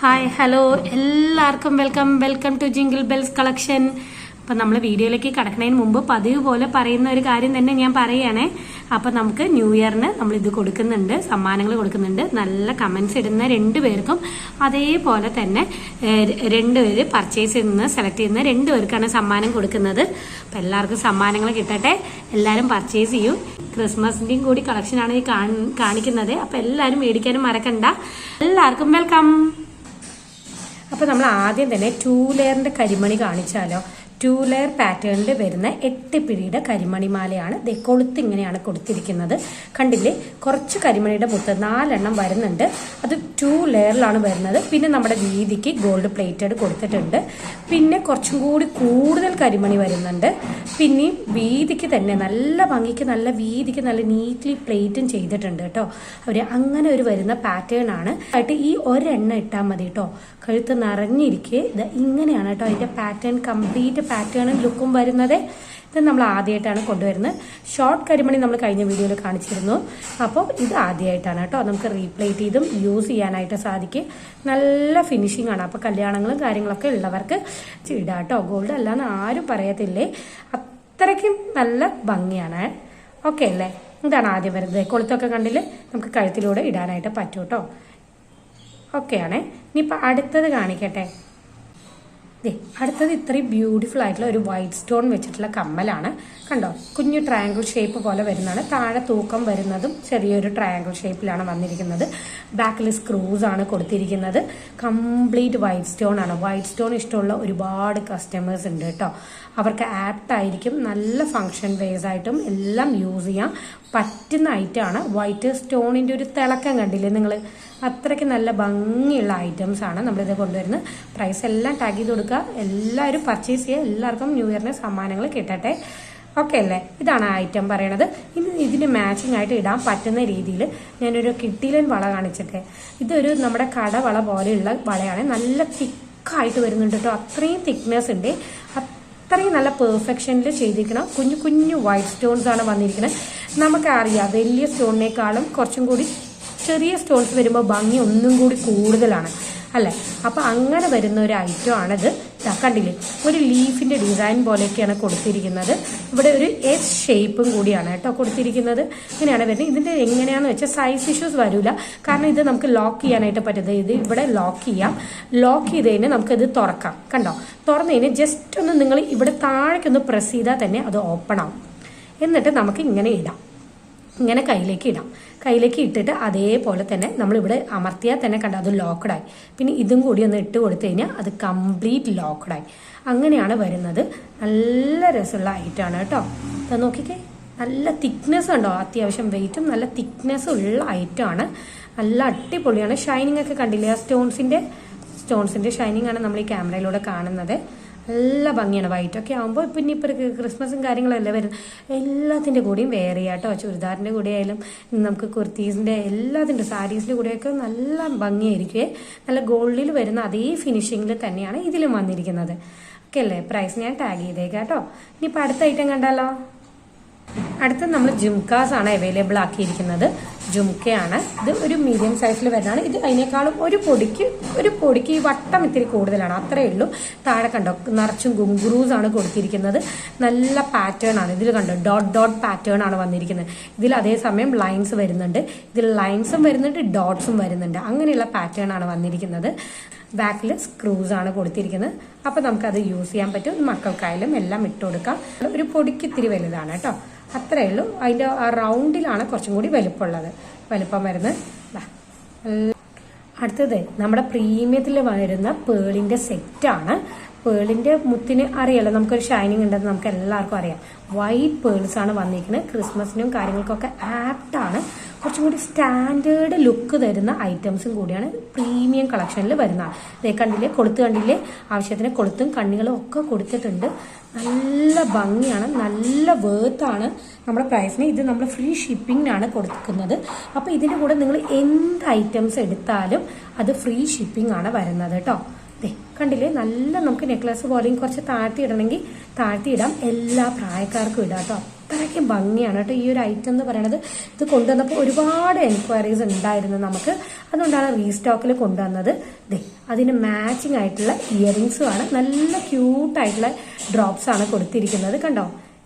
Hi hello എല്ലാവർക്കും welcome to jingle bells collection. അപ്പം നമ്മൾ വീഡിയോയിലേക്ക് കടക്കുന്നതിന് മുമ്പ് പതിവ് പോലെ പറയുന്ന ഒരു കാര്യം തന്നെ ഞാൻ പറയുകയാണേ. അപ്പം നമുക്ക് ന്യൂ ഇയറിന് നമ്മൾ ഇത് കൊടുക്കുന്നുണ്ട്, സമ്മാനങ്ങൾ കൊടുക്കുന്നുണ്ട്. നല്ല കമൻസ് ഇടുന്ന രണ്ടുപേർക്കും അതേപോലെ തന്നെ രണ്ടുപേര് പർച്ചേസ് ചെയ്യുന്ന സെലക്ട് ചെയ്യുന്ന രണ്ടുപേർക്കാണ് സമ്മാനം കൊടുക്കുന്നത്. അപ്പം എല്ലാവർക്കും സമ്മാനങ്ങൾ കിട്ടട്ടെ, എല്ലാവരും പർച്ചേസ് ചെയ്യൂ. ക്രിസ്മസിൻ്റെയും കൂടി കളക്ഷനാണ് ഈ കാണിക്കുന്നത്. അപ്പം എല്ലാവരും മേടിക്കാനും മറക്കണ്ട. എല്ലാവർക്കും വെൽക്കം. അപ്പോൾ നമ്മൾ ആദ്യം തന്നെ 2 ലെയറിന്റെ കരിമണി കാണിച്ചാലോ. 2 ലെയർ പാറ്റേണിൽ വരുന്ന 8 പിടിയുടെ കരിമണിമാലയാണ്. കൊളുത്ത് ഇങ്ങനെയാണ് കൊടുത്തിരിക്കുന്നത്. കണ്ടില്ലേ, കുറച്ച് കരിമണിയുടെ മുത്ത് 4 എണ്ണം വരുന്നുണ്ട്. അത് 2 ലെയറിലാണ് വരുന്നത്. പിന്നെ നമ്മുടെ വീതിക്ക് ഗോൾഡ് പ്ലേറ്റഡ് കൊടുത്തിട്ടുണ്ട്. പിന്നെ കുറച്ചും കൂടി കൂടുതൽ കരിമണി വരുന്നുണ്ട്. പിന്നെയും വീതിക്ക് തന്നെ നല്ല ഭംഗിക്ക് നല്ല വീതിക്ക് നല്ല നീറ്റ്ലി പ്ലേറ്റും ചെയ്തിട്ടുണ്ട് കേട്ടോ. അവർ അങ്ങനെ ഒരു വരുന്ന പാറ്റേൺ ആണ്. ആയിട്ട് ഈ ഒരെണ്ണം ഇട്ടാൽ മതി കേട്ടോ. കഴുത്ത് നിറഞ്ഞിരിക്കെ ഇത് ഇങ്ങനെയാണ് കേട്ടോ അതിന്റെ പാറ്റേൺ, കംപ്ലീറ്റ് പാറ്റേണും ലുക്കും വരുന്നത്. ഇത് നമ്മൾ ആദ്യമായിട്ടാണ് കൊണ്ടുവരുന്നത്. ഷോർട്ട് കരിമണി നമ്മൾ കഴിഞ്ഞ വീഡിയോയിൽ കാണിച്ചിരുന്നു. അപ്പോൾ ഇത് ആദ്യമായിട്ടാണ് കേട്ടോ. നമുക്ക് റീപ്ലേറ്റ് ചെയ്തും യൂസ് ചെയ്യാനായിട്ട് സാധിക്കും. നല്ല ഫിനിഷിംഗ് ആണ്. അപ്പോൾ കല്യാണങ്ങളും കാര്യങ്ങളൊക്കെ ഉള്ളവർക്ക് ഇടാം കേട്ടോ. ഗോൾഡ് അല്ലാന്ന് ആരും പറയത്തില്ലേ, അത്രയ്ക്കും നല്ല ഭംഗിയാണ്. ഓക്കെ അല്ലേ? ഇതാണ് ആദ്യം വരുന്നത്. കൊളുത്തൊക്കെ കണ്ടില്ലേ, നമുക്ക് കഴുത്തിലൂടെ ഇടാനായിട്ട് പറ്റും കേട്ടോ. ഓക്കെയാണേ. ഇനിയിപ്പോൾ അടുത്തത് കാണിക്കട്ടെ. അടുത്തത് ഇത്രയും ബ്യൂട്ടിഫുൾ ആയിട്ടുള്ള ഒരു വൈറ്റ് സ്റ്റോൺ വെച്ചിട്ടുള്ള കമ്മലാണ്. കണ്ടോ, കുഞ്ഞു ട്രയാങ്കിൾ ഷേപ്പ് പോലെ വരുന്നതാണ്. താഴെ തൂക്കം വരുന്നതും ചെറിയൊരു ട്രയാങ്കിൾ ഷേപ്പിലാണ് വന്നിരിക്കുന്നത്. ബാക്കിൽ സ്ക്രൂസ് ആണ് കൊടുത്തിരിക്കുന്നത്. കംപ്ലീറ്റ് വൈറ്റ് സ്റ്റോൺ ആണ്. വൈറ്റ് സ്റ്റോൺ ഇഷ്ടമുള്ള ഒരുപാട് കസ്റ്റമേഴ്സ് ഉണ്ട് കേട്ടോ. അവർക്ക് ആപ്റ്റ് ആയിരിക്കും. നല്ല ഫങ്ഷൻ വേസ് ആയിട്ടും എല്ലാം യൂസ് ചെയ്യാൻ പറ്റുന്ന ഐറ്റമാണ്. വൈറ്റ് സ്റ്റോണിന്റെ ഒരു തിളക്കം കണ്ടില്ലേ നിങ്ങൾ, അത്രയ്ക്ക് നല്ല ഭംഗിയുള്ള ഐറ്റംസ് ആണ് നമ്മളിത് കൊണ്ടുവരുന്നത്. പ്രൈസ് എല്ലാം ടാഗ് ചെയ്ത് കൊടുക്കുക. എല്ലാവരും പർച്ചേസ് ചെയ്യുക. എല്ലാവർക്കും ന്യൂ ഇയറിന് സമ്മാനങ്ങൾ കിട്ടട്ടെ. ഓക്കെ അല്ലേ? ഇതാണ് ആ ഐറ്റം പറയണത്. ഇനി ഇതിന് മാച്ചിങ് ആയിട്ട് ഇടാൻ പറ്റുന്ന രീതിയിൽ ഞാനൊരു കിട്ടിലൻ വള കാണിച്ചിട്ടെ. ഇതൊരു നമ്മുടെ കടവള പോലെയുള്ള വളയാണ്. നല്ല തിക്കായിട്ട് വരുന്നുണ്ട് കേട്ടോ. അത്രയും തിക്നെസ് ഉണ്ട്. അത്രയും നല്ല പെർഫെക്ഷനിൽ ചെയ്തിരിക്കണം. കുഞ്ഞു കുഞ്ഞു വൈറ്റ് സ്റ്റോൺസ് ആണ് വന്നിരിക്കുന്നത്. നമുക്കറിയാം വലിയ സ്റ്റോണിനേക്കാളും കുറച്ചും കൂടി ചെറിയ സ്റ്റോൺസ് വരുമ്പോൾ ഭംഗി ഒന്നും കൂടി കൂടുതലാണ് അല്ലേ? അപ്പം അങ്ങനെ വരുന്ന ഒരു ഐറ്റം ആണിത്. കണ്ടില്ലേ, ഒരു ലീഫിന്റെ ഡിസൈൻ പോലെയൊക്കെയാണ് കൊടുത്തിരിക്കുന്നത്. ഇവിടെ ഒരു എസ് ഷേപ്പും കൂടിയാണ് കേട്ടോ കൊടുത്തിരിക്കുന്നത്. ഇങ്ങനെയാണ് വരുന്നത്. ഇതിന്റെ എങ്ങനെയാന്ന് വെച്ചാൽ സൈസ് ഇഷ്യൂസ് വരില്ല. കാരണം ഇത് നമുക്ക് ലോക്ക് ചെയ്യാനായിട്ട് പറ്റുന്നത്. ഇത് ഇവിടെ ലോക്ക് ചെയ്യാം. ലോക്ക് ചെയ്ത് കഴിഞ്ഞാൽ നമുക്കിത് തുറക്കാം. കണ്ടോ, തുറന്നു കഴിഞ്ഞാൽ ജസ്റ്റ് ഒന്ന് നിങ്ങൾ ഇവിടെ താഴേക്കൊന്ന് പ്രസ് ചെയ്താൽ തന്നെ അത് ഓപ്പൺ ആവും. എന്നിട്ട് നമുക്ക് ഇങ്ങനെ ഇടാം. ഇങ്ങനെ കയ്യിലേക്ക് ഇടാം. കയ്യിലേക്ക് ഇട്ടിട്ട് അതേപോലെ തന്നെ നമ്മളിവിടെ അമർത്തിയാൽ തന്നെ കണ്ട അത് ലോക്ക്ഡായി. പിന്നെ ഇതും കൂടി ഒന്ന് ഇട്ട് കൊടുത്തു കഴിഞ്ഞാൽ അത് കംപ്ലീറ്റ് ലോക്ക്ഡായി. അങ്ങനെയാണ് വരുന്നത്. നല്ല രസമുള്ള ഐറ്റമാണ് കേട്ടോ. നോക്കിക്കേ, നല്ല തിക്നെസ് ഉണ്ടോ, അത്യാവശ്യം വെയിറ്റും നല്ല തിക്നെസ് ഉള്ള ഐറ്റമാണ്. നല്ല അടിപൊളിയാണ്. ഷൈനിങ് ഒക്കെ കണ്ടില്ലേ, ആ സ്റ്റോൺസിന്റെ ഷൈനിങ് ആണ് നമ്മൾ ഈ ക്യാമറയിലൂടെ കാണുന്നത്. നല്ല ഭംഗിയാണ്. വൈറ്റൊക്കെ ആകുമ്പോൾ പിന്നെ ഇപ്പോൾ ക്രിസ്മസും കാര്യങ്ങളെല്ലാം വരും. എല്ലാത്തിൻ്റെ കൂടെയും വെയർ ചെയ്യാം കേട്ടോ. ചുരിദാറിൻ്റെ കൂടെ ആയാലും നമുക്ക് കുർത്തീസിൻ്റെ എല്ലാത്തിൻ്റെ സാരീസിൻ്റെ കൂടെയൊക്കെ നല്ല ഭംഗിയായിരിക്കും. നല്ല ഗോൾഡിൽ വരുന്ന അതേ ഫിനിഷിങ്ങിൽ തന്നെയാണ് ഇതിലും വന്നിരിക്കുന്നത്. ഓക്കെ അല്ലേ? പ്രൈസ് ഞാൻ ടാഗ് ചെയ്തേക്കാം കേട്ടോ. ഇനിയിപ്പോൾ അടുത്ത ഐറ്റം കണ്ടാലോ. അടുത്ത നമ്മൾ ജുംക്കാസ് ആണ് അവൈലബിൾ ആക്കിയിരിക്കുന്നത്. ജുംക്കയാണ്. ഇത് ഒരു മീഡിയം സൈസിൽ വരുന്നതാണ്. ഇത് അതിനേക്കാളും ഒരു പൊടിക്ക് ഈ വട്ടം ഇത്തിരി കൂടുതലാണ്, അത്രേ ഉള്ളൂ. താഴെ കണ്ടോ നിറച്ചും ഗുങ്കുറൂസ് ആണ് കൊടുത്തിരിക്കുന്നത്. നല്ല പാറ്റേൺ ആണ്. ഇതിൽ കണ്ടോ ഡോട്ട് പാറ്റേൺ ആണ് വന്നിരിക്കുന്നത്. ഇതിൽ അതേസമയം ലൈൻസ് വരുന്നുണ്ട്. ഇതിൽ ലൈൻസും വരുന്നുണ്ട്, ഡോട്ട്സും വരുന്നുണ്ട്. അങ്ങനെയുള്ള പാറ്റേൺ ആണ് വന്നിരിക്കുന്നത്. ബാക്കിൽ സ്ക്രൂസ് ആണ് കൊടുത്തിരിക്കുന്നത്. അപ്പം നമുക്കത് യൂസ് ചെയ്യാൻ പറ്റും. മക്കൾക്കായാലും എല്ലാം ഇട്ട് കൊടുക്കാം. ഒരു പൊടിക്ക് ഇത്തിരി വലുതാണ് കേട്ടോ. അത്രേ ഉള്ളൂ. അതിൻ്റെ ആ റൗണ്ടിലാണ് കുറച്ചും കൂടി വലുപ്പം വരുന്നത്. അടുത്തത് നമ്മുടെ പ്രീമിയത്തിൽ വരുന്ന പേളിന്റെ സെറ്റാണ്. പേളിന്റെ മുത്തിന് അറിയാലോ, നമുക്കൊരു ഷൈനിങ് ഉണ്ടെന്ന് നമുക്ക് എല്ലാവർക്കും അറിയാം. വൈറ്റ് പേൾസ് ആണ് വന്നിരിക്കുന്നത്. ക്രിസ്മസിനും കാര്യങ്ങൾക്കൊക്കെ ആപ്റ്റാണ്. കുറച്ചും കൂടി സ്റ്റാൻഡേർഡ് ലുക്ക് തരുന്ന ഐറ്റംസും കൂടിയാണ് പ്രീമിയം കളക്ഷനിൽ വരുന്നതാണ്. ഇതേ കണ്ടില്ലേ, കൊളുത്ത് കണ്ടില്ലേ, ആവശ്യത്തിന് കൊളുത്തും കണ്ണികളും ഒക്കെ കൊടുത്തിട്ടുണ്ട്. നല്ല ഭംഗിയാണ്, നല്ല വേർത്താണ് നമ്മുടെ പ്രൈസിന്. ഇത് നമ്മൾ ഫ്രീ ഷിപ്പിങ്ങിനാണ് കൊടുക്കുന്നത്. അപ്പോൾ ഇതിൻ്റെ കൂടെ നിങ്ങൾ എന്ത് ഐറ്റംസ് എടുത്താലും അത് ഫ്രീ ഷിപ്പിംഗ് ആണ് വരുന്നത് കേട്ടോ. കണ്ടില്ലേ, നല്ല നമുക്ക് നെക്ലസ് പോലെയും കുറച്ച് താഴ്ത്തി ഇടണമെങ്കിൽ താഴ്ത്തി ഇടാം. എല്ലാ പ്രായക്കാർക്കും ഇടാം കേട്ടോ. അത്രയ്ക്കും ഭംഗിയാണ് കേട്ടോ ഈ ഒരു ഐറ്റം എന്ന് പറയുന്നത്. ഇത് കൊണ്ടുവന്നപ്പോൾ ഒരുപാട് എൻക്വയറീസ് ഉണ്ടായിരുന്നു നമുക്ക്, അതുകൊണ്ടാണ് റീസ്റ്റോക്കിൽ കൊണ്ടുവന്നത്. അതിന് മാച്ചിങ് ആയിട്ടുള്ള ഇയറിങ്സും ആണ്, നല്ല ക്യൂട്ടായിട്ടുള്ള ഡ്രോപ്സ് ആണ് കൊടുത്തിരിക്കുന്നത്. കണ്ടോ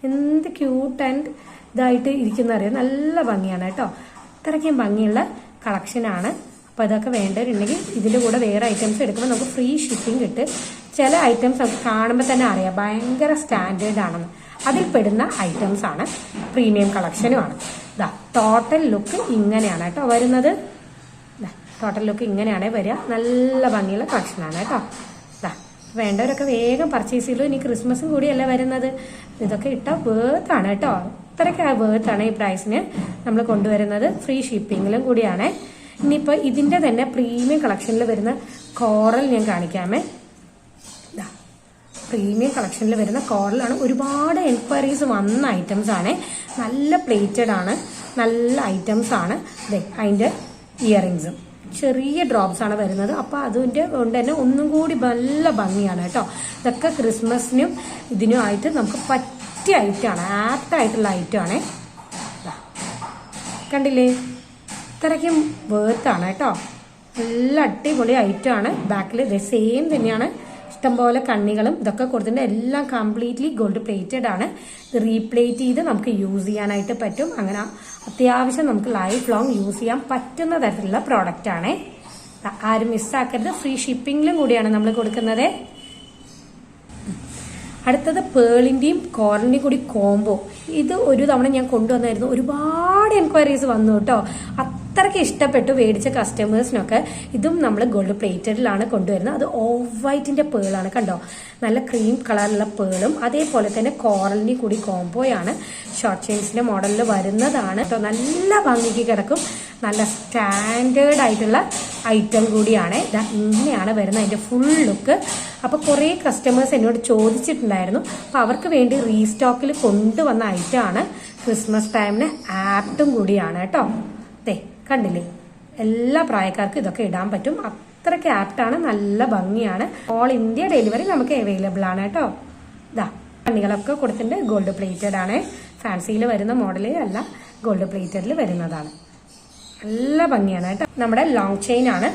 എന്ത് ക്യൂട്ട് ആൻഡ് ഇതായിട്ട് ഇരിക്കുന്ന അറിയാം, നല്ല ഭംഗിയാണ് കേട്ടോ. അത്രയ്ക്കും ഭംഗിയുള്ള കളക്ഷനാണ്. അപ്പോൾ അതൊക്കെ വേണ്ടവരുണ്ടെങ്കിൽ ഇതിൻ്റെ കൂടെ വേറെ ഐറ്റംസ് എടുക്കുമ്പോൾ നമുക്ക് ഫ്രീ ഷിപ്പിംഗ് കിട്ടും. ചില ഐറ്റംസ് നമുക്ക് കാണുമ്പോൾ തന്നെ അറിയാം ഭയങ്കര സ്റ്റാൻഡേർഡ് ആണെന്ന്. അതിൽ പെടുന്ന ഐറ്റംസ് ആണ്, പ്രീമിയം കളക്ഷനുമാണ്. ടോട്ടൽ ലുക്ക് ഇങ്ങനെയാണ് കേട്ടോ വരുന്നത്. ടോട്ടൽ ലുക്ക് ഇങ്ങനെയാണ് വരിക. നല്ല ഭംഗിയുള്ള കളക്ഷനാണ് കേട്ടോ. വേണ്ടവരൊക്കെ വേഗം പർച്ചേസ് ചെയ്തു. ഇനി ക്രിസ്മസും കൂടിയല്ല വരുന്നത്. ഇതൊക്കെ ഇട്ടാൽ വേർത്താണ് കേട്ടോ. അത്രയ്ക്ക് വേർത്താണ് ഈ പ്രൈസിന് നമ്മൾ കൊണ്ടുവരുന്നത്. ഫ്രീ ഷിപ്പിങ്ങിലും കൂടിയാണ്. ഇനിയിപ്പോൾ ഇതിൻ്റെ തന്നെ പ്രീമിയം കളക്ഷനിൽ വരുന്ന കോറൽ ഞാൻ കാണിക്കാമേ. പ്രീമിയം കളക്ഷനിൽ വരുന്ന കോറലാണ്. ഒരുപാട് എൻക്വയറീസ് വന്ന ഐറ്റംസ് ആണ്. നല്ല പ്ലേറ്റഡ് ആണ്, നല്ല ഐറ്റംസ് ആണ്. അതിൻ്റെ ഇയറിങ്സും ചെറിയ ഡ്രോപ്സ് ആണ് വരുന്നത്. അപ്പോൾ അതിൻ്റെ കൊണ്ട് തന്നെ ഒന്നും കൂടി നല്ല ഭംഗിയാണ് കേട്ടോ. ഇതൊക്കെ ക്രിസ്മസിനും ഇതിനുമായിട്ട് നമുക്ക് പറ്റിയ ഐറ്റമാണ്, ആപ്റ്റായിട്ടുള്ള ഐറ്റമാണ്. കണ്ടില്ലേ ഇത്രയ്ക്കും വേർത്താണ് കേട്ടോ. നല്ല അടിപൊളി ഐറ്റമാണ്. ബാക്കിൽ സെയിം തന്നെയാണ്, ഇഷ്ടംപോലെ കണ്ണികളും ഇതൊക്കെ കൊടുത്തിട്ടുണ്ട്. എല്ലാം കംപ്ലീറ്റ്ലി ഗോൾഡ് പ്ലേറ്റഡ് ആണ്. റീപ്ലേറ്റ് ചെയ്ത് നമുക്ക് യൂസ് ചെയ്യാനായിട്ട് പറ്റും. അങ്ങനെ അത്യാവശ്യം നമുക്ക് ലൈഫ് ലോങ് യൂസ് ചെയ്യാൻ പറ്റുന്ന തരത്തിലുള്ള പ്രോഡക്റ്റ് ആണ്. ആരും മിസ്സാക്കരുത്. ഫ്രീ ഷിപ്പിംഗിലും കൂടിയാണ് നമ്മൾ കൊടുക്കുന്നത്. അടുത്തത് പേളിന്റെയും കോറലിന്റെയും കൂടി കോംബോ. ഇത് ഒരു തവണ ഞാൻ കൊണ്ടുവന്നായിരുന്നു. ഒരുപാട് എൻക്വയറീസ് വന്നു കേട്ടോ. അത്രയ്ക്ക് ഇഷ്ടപ്പെട്ടു മേടിച്ച കസ്റ്റമേഴ്സിനൊക്കെ. ഇതും നമ്മൾ ഗോൾഡ് പ്ലേറ്റഡിലാണ് കൊണ്ടുവരുന്നത്. അത് ഓഫ് വൈറ്റിന്റെ പേളാണ്. കണ്ടോ നല്ല ക്രീം കളറിലുള്ള പേളും അതേപോലെ തന്നെ കോറലിന്റെയും കൂടി കോംബോയാണ്. ഷോർട്ട് ചെയിൻസിന്റെ മോഡലിൽ വരുന്നതാണ് കേട്ടോ. നല്ല ഭംഗിക്ക് കിടക്കും. നല്ല സ്റ്റാൻഡേർഡ് ആയിട്ടുള്ള ഐറ്റം കൂടിയാണ്. ഇങ്ങനെയാണ് വരുന്നത് അതിന്റെ ഫുൾ ലുക്ക്. അപ്പൊ കുറെ കസ്റ്റമേഴ്സ് എന്നോട് ചോദിച്ചിട്ടുണ്ടായിരുന്നു. അപ്പൊ അവർക്ക് വേണ്ടി റീസ്റ്റോക്കിൽ കൊണ്ടുവന്ന ഐറ്റം ആണ്. ക്രിസ്മസ് ടൈമിന് ആപ്റ്റും കൂടിയാണ് കേട്ടോ. കണ്ടില്ലേ എല്ലാ പ്രായക്കാർക്കും ഇതൊക്കെ ഇടാൻ പറ്റും. അത്രയ്ക്ക് ആപ്റ്റാണ്, നല്ല ഭംഗിയാണ്. ഓൾ ഇന്ത്യ ഡെലിവറി നമുക്ക് അവൈലബിൾ ആണ് കേട്ടോ. കണ്ണികളൊക്കെ കൊടുത്തിട്ടുണ്ട്. ഗോൾഡ് പ്ലേറ്റഡ് ആണ്. ഫാൻസിയിൽ വരുന്ന മോഡലേ അല്ല, ഗോൾഡ് പ്ലേറ്റഡിൽ വരുന്നതാണ്. നല്ല ഭംഗിയാണ് കേട്ടോ. നമ്മുടെ ലോങ് ചെയിൻ ആണ്.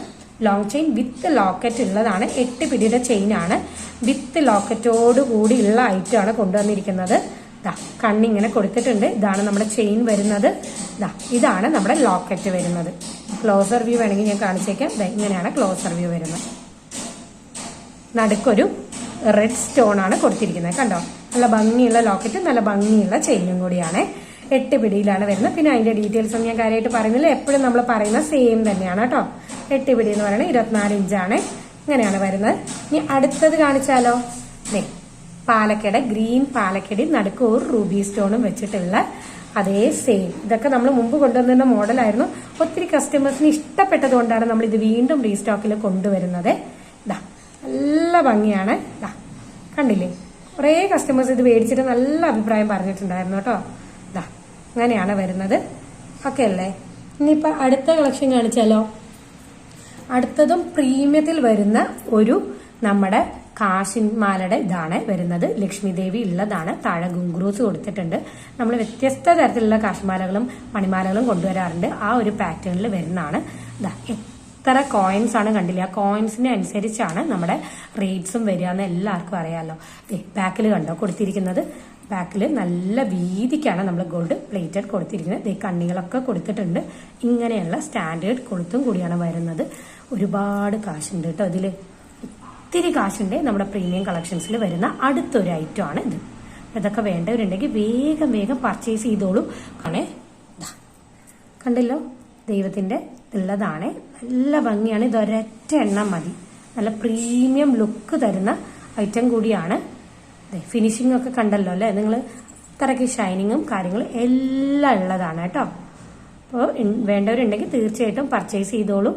ലോങ് ചെയിൻ വിത്ത് ലോക്കറ്റ് ഉള്ളതാണ്. 8 പിടിയുടെ ചെയിൻ ആണ്. വിത്ത് ലോക്കറ്റോട് കൂടി ഉള്ള ഐറ്റം ആണ് കൊണ്ടുവന്നിരിക്കുന്നത്. കണ്ണിങ്ങനെ കൊടുത്തിട്ടുണ്ട്. ഇതാണ് നമ്മുടെ ചെയിൻ വരുന്നത്. ഇതാണ് നമ്മുടെ ലോക്കറ്റ് വരുന്നത്. ക്ലോസർ വ്യൂ വേണമെങ്കിൽ ഞാൻ കാണിച്ചേക്കാം. ഇങ്ങനെയാണ് ക്ലോസർ വ്യൂ വരുന്നത്. നടുക്കൊരു റെഡ് സ്റ്റോൺ ആണ് കൊടുത്തിരിക്കുന്നത്. കണ്ടോ നല്ല ഭംഗിയുള്ള ലോക്കറ്റ്, നല്ല ഭംഗിയുള്ള ചെയിനും കൂടിയാണ്. 8 പിടിയിലാണ് വരുന്നത്. പിന്നെ അതിന്റെ ഡീറ്റെയിൽസ് ഒന്നും ഞാൻ കാര്യമായിട്ട് പറയുന്നില്ല. എപ്പോഴും നമ്മൾ പറയുന്ന സെയിം തന്നെയാണ് കേട്ടോ. 8 പിടി എന്ന് പറയുന്നത് 24 ഇഞ്ചാണ്. ഇങ്ങനെയാണ് വരുന്നത്. ഇനി അടുത്തത് കാണിച്ചാലോ. പാലക്കയുടെ ഗ്രീൻ പാലക്കടി നടുക്ക് ഒരു റൂബി സ്റ്റോണും വെച്ചിട്ടുള്ള അതേ സെയിം. ഇതൊക്കെ നമ്മൾ മുമ്പ് കൊണ്ടുവന്നിരുന്ന മോഡലായിരുന്നു. ഒത്തിരി കസ്റ്റമേഴ്സിന് ഇഷ്ടപ്പെട്ടത് കൊണ്ടാണ് നമ്മൾ ഇത് വീണ്ടും റീസ്റ്റോക്കിൽ കൊണ്ടുവരുന്നത്. നല്ല ഭംഗിയാണ്. കണ്ടില്ലേ കുറേ കസ്റ്റമേഴ്സ് ഇത് മേടിച്ചിട്ട് നല്ല അഭിപ്രായം പറഞ്ഞിട്ടുണ്ടായിരുന്നു കേട്ടോ. അങ്ങനെയാണ് വരുന്നത്. ഓക്കെ അല്ലേ. ഇനിയിപ്പോൾ അടുത്ത കളക്ഷൻ കാണിച്ചാലോ. അടുത്തതും പ്രീമിയത്തിൽ വരുന്ന ഒരു നമ്മുടെ കാശിമാലയുടെ ഇതാണ് വരുന്നത്. ലക്ഷ്മി ദേവി ഉള്ളതാണ്. താഴെ ഗുങ്ക്രൂസ് കൊടുത്തിട്ടുണ്ട്. നമ്മൾ വ്യത്യസ്ത തരത്തിലുള്ള കാശിമാലകളും മണിമാലകളും കൊണ്ടുവരാറുണ്ട്. ആ ഒരു പാറ്റേണിൽ വരുന്നതാണ്. എത്ര കോയിൻസ് ആണ് കണ്ടില്ല. ആ കോയിൻസിന് അനുസരിച്ചാണ് നമ്മുടെ റേറ്റ്സും വരിക എന്ന് എല്ലാവർക്കും അറിയാമല്ലോ. ബാക്കിൽ കണ്ടോ കൊടുത്തിരിക്കുന്നത്. ബാക്കിൽ നല്ല വീതിക്കാണ് നമ്മൾ ഗോൾഡ് പ്ലേറ്റഡ് കൊടുത്തിരിക്കുന്നത്. കണ്ണികളൊക്കെ കൊടുത്തിട്ടുണ്ട്. ഇങ്ങനെയുള്ള സ്റ്റാൻഡേർഡ് കൊളുത്തും കൂടിയാണ് വരുന്നത്. ഒരുപാട് കാശുണ്ട് കേട്ടോ ഇതിൽ. ഒത്തിരി കാശുണ്ട്. നമ്മുടെ പ്രീമിയം കളക്ഷൻസിൽ വരുന്ന അടുത്തൊരു ഐറ്റം ആണ് ഇത്. ഇതൊക്കെ വേണ്ടവരുണ്ടെങ്കിൽ വേഗം വേഗം പർച്ചേസ് ചെയ്തോളൂ. കണ്ടല്ലോ ദൈവത്തിന്റെ ഉള്ളതാണ്. നല്ല ഭംഗിയാണ്. ഇതൊരൊറ്റ എണ്ണം മതി. നല്ല പ്രീമിയം ലുക്ക് തരുന്ന ഐറ്റം കൂടിയാണ്. ഫിനിഷിംഗ് ഒക്കെ കണ്ടല്ലോ അല്ലേ നിങ്ങൾ. അത്രയ്ക്ക് ഷൈനിങ്ങും കാര്യങ്ങളും എല്ലാം ഉള്ളതാണ് കേട്ടോ. അപ്പോൾ വേണ്ടവരുണ്ടെങ്കിൽ തീർച്ചയായിട്ടും പർച്ചേസ് ചെയ്തോളൂ.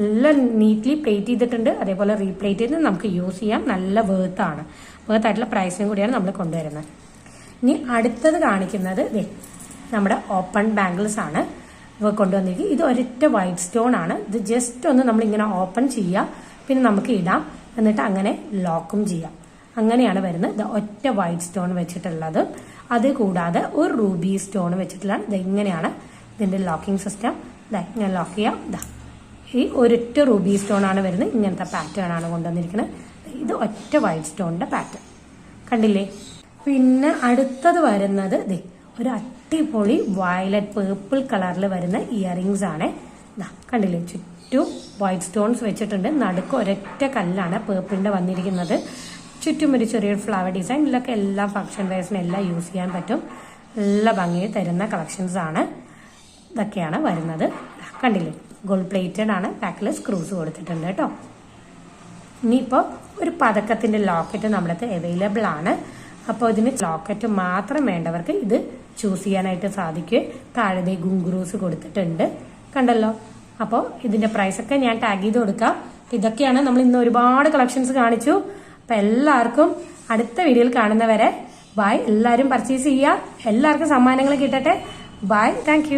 എല്ലാം നീറ്റ്ലി പ്ലേറ്റ് ചെയ്തിട്ടുണ്ട്. അതേപോലെ റീപ്ലേറ്റ് ചെയ്ത് നമുക്ക് യൂസ് ചെയ്യാം. നല്ല വേർത്താണ്. വേർത്തായിട്ടുള്ള പ്രൈസിനും കൂടിയാണ് നമ്മൾ കൊണ്ടുവരുന്നത്. ഇനി അടുത്തത് കാണിക്കുന്നത് നമ്മുടെ ഓപ്പൺ ബാംഗിൾസ് ആണ് കൊണ്ടുവന്നിരിക്കുന്നത്. ഇത് ഒരൊറ്റ വൈറ്റ് സ്റ്റോൺ ആണ്. ഇത് ജസ്റ്റ് ഒന്ന് നമ്മളിങ്ങനെ ഓപ്പൺ ചെയ്യാം, പിന്നെ നമുക്ക് ഇടാം, എന്നിട്ട് അങ്ങനെ ലോക്കും ചെയ്യാം. അങ്ങനെയാണ് വരുന്നത്. ഇത് ഒറ്റ വൈറ്റ് സ്റ്റോൺ വെച്ചിട്ടുള്ളത്. അത് കൂടാതെ ഒരു റൂബി സ്റ്റോൺ വെച്ചിട്ടുള്ള ഇങ്ങനെയാണ് ഇതിന്റെ ലോക്കിംഗ് സിസ്റ്റം. ഞാൻ ലോക്ക് ചെയ്യാം. ഈ ഒരൊറ്റ റൂബി സ്റ്റോൺ ആണ് വരുന്നത്. ഇങ്ങനത്തെ പാറ്റേൺ ആണ് കൊണ്ടുവന്നിരിക്കുന്നത്. ഇത് ഒറ്റ വൈറ്റ് സ്റ്റോണിന്റെ പാറ്റേൺ കണ്ടില്ലേ. പിന്നെ അടുത്തത് വരുന്നത് ഒരു അടിപൊളി വയലറ്റ് പേർപ്പിൾ കളറിൽ വരുന്ന ഇയറിംഗ്സ് ആണ്. കണ്ടില്ലേ, ചുറ്റും വൈറ്റ് സ്റ്റോൺസ് വെച്ചിട്ടുണ്ട്. നടുക്ക് ഒരൊറ്റ കല്ലാണ് പേർപ്പിളിന്റെ വന്നിരിക്കുന്നത്. ചുറ്റും ഒരു ചെറിയൊരു ഫ്ലവർ ഡിസൈൻ. ഇതിലൊക്കെ എല്ലാ ഫംഗ്ഷൻ വെയർസിനും എല്ലാം യൂസ് ചെയ്യാൻ പറ്റും. നല്ല ഭംഗി തരുന്ന കളക്ഷൻസ് ആണ്. ഇതൊക്കെയാണ് വരുന്നത്. കണ്ടില്ലേ, ഗോൾഡ് പ്ലേറ്റഡ് ആണ്. ബാക്കിൽ സ്ക്രൂസ് കൊടുത്തിട്ടുണ്ട് കേട്ടോ. ഇനിയിപ്പോൾ ഒരു പതക്കത്തിന്റെ ലോക്കറ്റ് നമ്മുടെ അടുത്ത് അവൈലബിൾ ആണ്. അപ്പോൾ ഇതിന് ലോക്കറ്റ് മാത്രം വേണ്ടവർക്ക് ഇത് ചൂസ് ചെയ്യാനായിട്ട് സാധിക്കും. താഴെ ഗുങ്കുറൂസ് കൊടുത്തിട്ടുണ്ട്, കണ്ടല്ലോ. അപ്പോൾ ഇതിന്റെ പ്രൈസ് ഒക്കെ ഞാൻ ടാഗ് ചെയ്ത് കൊടുക്കാം. ഇതൊക്കെയാണ് നമ്മൾ ഇന്ന് ഒരുപാട് കളക്ഷൻസ് കാണിച്ചു. അപ്പൊ എല്ലാവർക്കും അടുത്ത വീഡിയോയിൽ കാണുന്നവരെ ബൈ. എല്ലാവരും പർച്ചേസ് ചെയ്യുക. എല്ലാവർക്കും സമ്മാനങ്ങൾ കിട്ടട്ടെ. ബൈ. താങ്ക്